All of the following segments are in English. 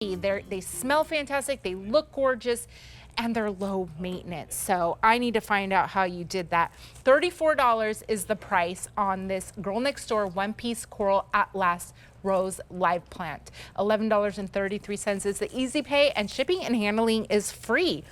They smell fantastic, they look gorgeous, and they're low maintenance. So I need to find out how you did that. $34 is the price on this Girl Next Door one-piece coral Atlas rose live plant. $11.33 is the easy pay, and shipping and handling is free.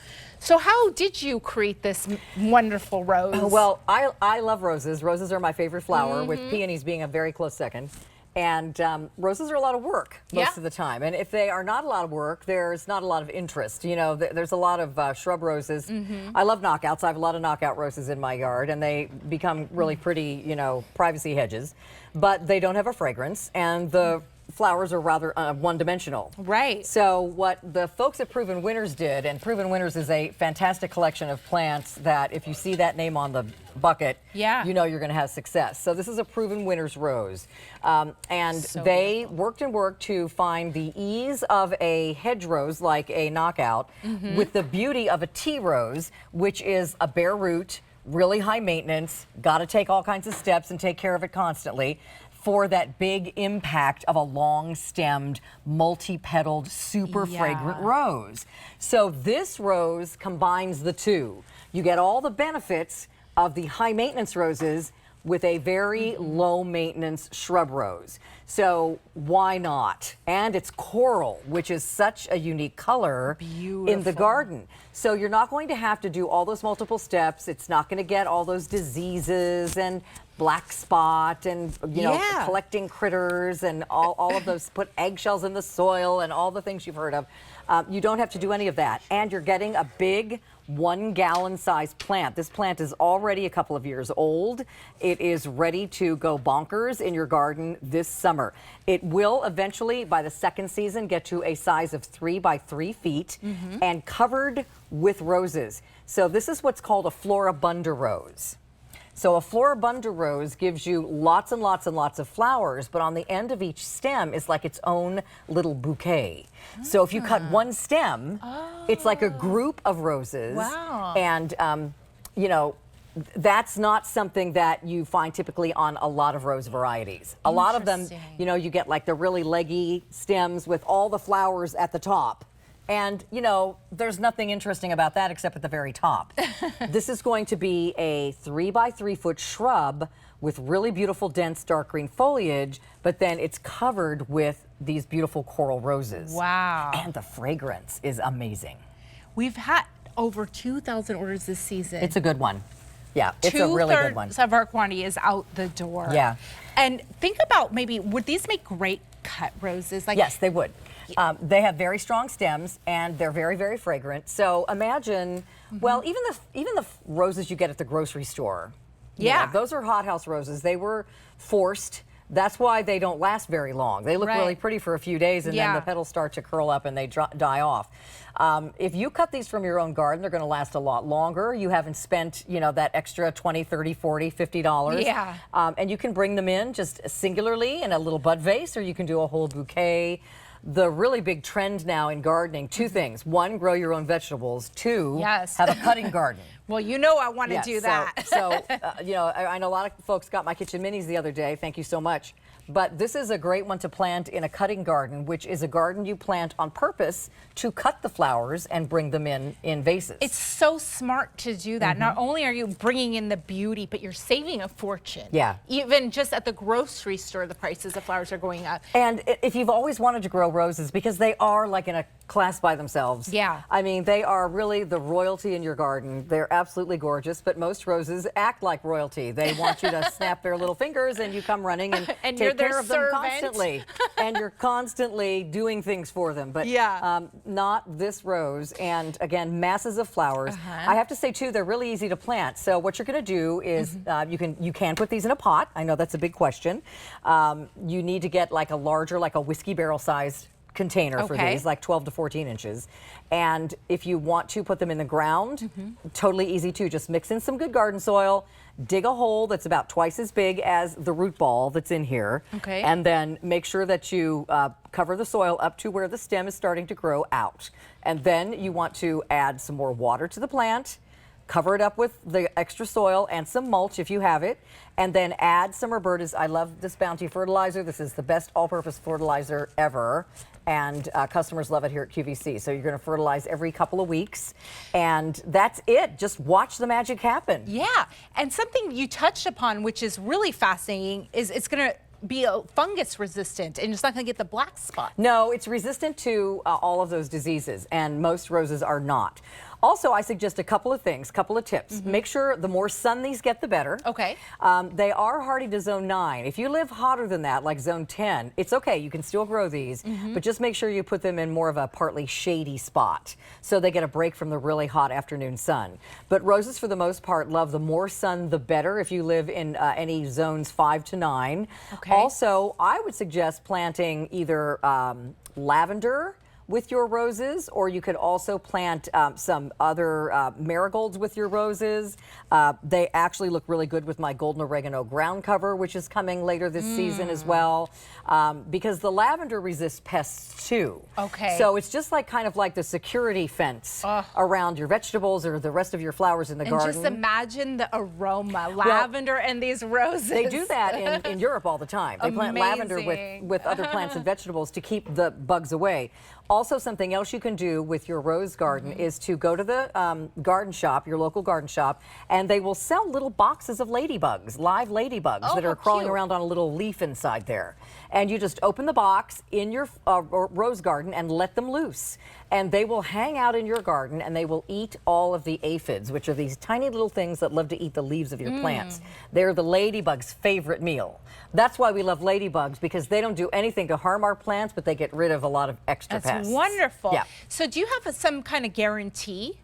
So how did you create this wonderful rose? Well, I love roses. Roses are my favorite flower, with peonies being a very close second. And roses are a lot of work most of the time. And if they are not a lot of work, there's not a lot of interest. You know, there's a lot of shrub roses. I love knockouts. I have a lot of knockout roses in my yard, and they become really pretty, you know, privacy hedges. But they don't have a fragrance, and the flowers are rather one-dimensional. Right. So what the folks at Proven Winners did, and Proven Winners is a fantastic collection of plants that if you see that name on the bucket, you know you're going to have success. So this is a Proven Winners rose. And so they worked and worked to find the ease of a hedge rose, like a knockout, with the beauty of a tea rose, which is a bare root, really high maintenance, got to take all kinds of steps and take care of it constantly, for that big impact of a long-stemmed, multi-petaled, super fragrant rose. So this rose combines the two. You get all the benefits of the high-maintenance roses with a very low-maintenance shrub rose. So why not? And it's coral, which is such a unique color in the garden. So you're not going to have to do all those multiple steps. It's not going to get all those diseases and black spot and, you know, collecting critters and all of those, put eggshells in the soil and all the things you've heard of. You don't have to do any of that. And you're getting a big 1-gallon size plant. This plant is already a couple of years old. It is ready to go bonkers in your garden this summer. It will eventually, by the second season, get to a size of 3 by 3 feet and covered with roses. So this is what's called a floribunda rose. So a floribunda rose gives you lots and lots and lots of flowers, but on the end of each stem is like its own little bouquet. So if you cut one stem, it's like a group of roses. Wow. And, you know, that's not something that you find typically on a lot of rose varieties. A lot of them, you know, you get like the really leggy stems with all the flowers at the top. And, you know, there's nothing interesting about that except at the very top. This is going to be a 3 by 3 foot shrub with really beautiful, dense, dark green foliage, but then it's covered with these beautiful coral roses. Wow. And the fragrance is amazing. We've had over 2,000 orders this season. It's a good one. Yeah, it's a really good one. 2/3 of our quantity is out the door. Yeah. And think about maybe, would these make great cut roses? Like, yes, they would. They have very strong stems and they're very, very fragrant. So imagine, well, even the roses you get at the grocery store. You know, those are hothouse roses. They were forced. That's why they don't last very long. They look really pretty for a few days and then the petals start to curl up and they die off. If you cut these from your own garden, they're going to last a lot longer. You haven't spent, you know, that extra $20, $30, $40, $50. Yeah. And you can bring them in just singularly in a little bud vase, or you can do a whole bouquet. The really big trend now in gardening, two things. One, grow your own vegetables. Two, have a cutting garden. Well, you know I want to do that. So you know, I know a lot of folks got my kitchen minis the other day. Thank you so much. But this is a great one to plant in a cutting garden, which is a garden you plant on purpose to cut the flowers and bring them in vases. It's so smart to do that. Not only are you bringing in the beauty, but you're saving a fortune. Yeah. Even just at the grocery store, the prices of flowers are going up. And if you've always wanted to grow roses, because they are like in a class by themselves. Yeah. I mean, they are really the royalty in your garden. They're absolutely gorgeous, but most roses act like royalty. They want you to snap their little fingers and you come running and take care of them constantly. And you're constantly doing things for them. But not this rose. And again, masses of flowers. I have to say too, they're really easy to plant. So what you're going to do is you can put these in a pot. I know that's a big question. You need to get like a larger, like a whiskey barrel sized container for these, like 12 to 14 inches. And if you want to put them in the ground, totally easy too. Just mix in some good garden soil, dig a hole that's about twice as big as the root ball that's in here, and then make sure that you cover the soil up to where the stem is starting to grow out. And then you want to add some more water to the plant, cover it up with the extra soil and some mulch if you have it, and then add some Roberta's. I love this Bounty fertilizer. This is the best all-purpose fertilizer ever, and customers love it here at QVC. So you're going to fertilize every couple of weeks, and that's it. Just watch the magic happen. Yeah, and something you touched upon, which is really fascinating, is it's going to be fungus resistant and it's not going to get the black spot. No, it's resistant to all of those diseases, and most roses are not. Also, I suggest a couple of things, couple of tips. Make sure the more sun these get, the better. Okay. They are hardy to zone 9. If you live hotter than that, like zone 10, it's okay. You can still grow these, but just make sure you put them in more of a partly shady spot so they get a break from the really hot afternoon sun. But roses, for the most part, love the more sun, the better if you live in any zones 5 to 9. Okay. Also, I would suggest planting either lavender with your roses, or you could also plant some other marigolds with your roses. They actually look really good with my golden oregano ground cover, which is coming later this season as well, because the lavender resists pests too. Okay. So it's just like kind of like the security fence around your vegetables or the rest of your flowers in the garden. And just imagine the aroma, lavender and these roses. They do that in Europe all the time. They plant lavender with other plants and vegetables to keep the bugs away. Also, something else you can do with your rose garden is to go to the garden shop, your local garden shop, and they will sell little boxes of ladybugs, live ladybugs that are crawling around on a little leaf inside there. And you just open the box in your rose garden and let them loose. And they will hang out in your garden and they will eat all of the aphids, which are these tiny little things that love to eat the leaves of your plants. They're the ladybug's favorite meal. That's why we love ladybugs, because they don't do anything to harm our plants, but they get rid of a lot of extra pests. That's wonderful. Yeah. So do you have some kind of guarantee?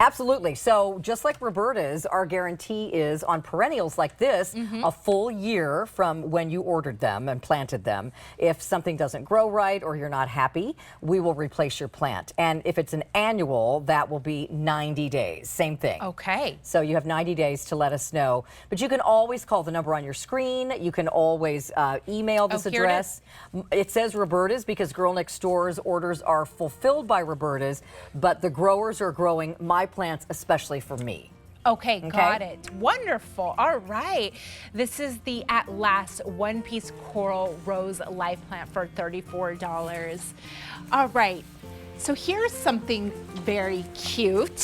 Absolutely. So just like Roberta's, our guarantee is on perennials like this, a full year from when you ordered them and planted them. If something doesn't grow right or you're not happy, we will replace your plant. And if it's an annual, that will be 90 days. Same thing. Okay. So you have 90 days to let us know. But you can always call the number on your screen. You can always email this address. It says Roberta's because Girl Next Door's orders are fulfilled by Roberta's, but the growers are growing my plants especially for me. Okay, got it. Wonderful. All right. This is the At Last one-piece coral rose live plant for $34. All right. So here's something very cute.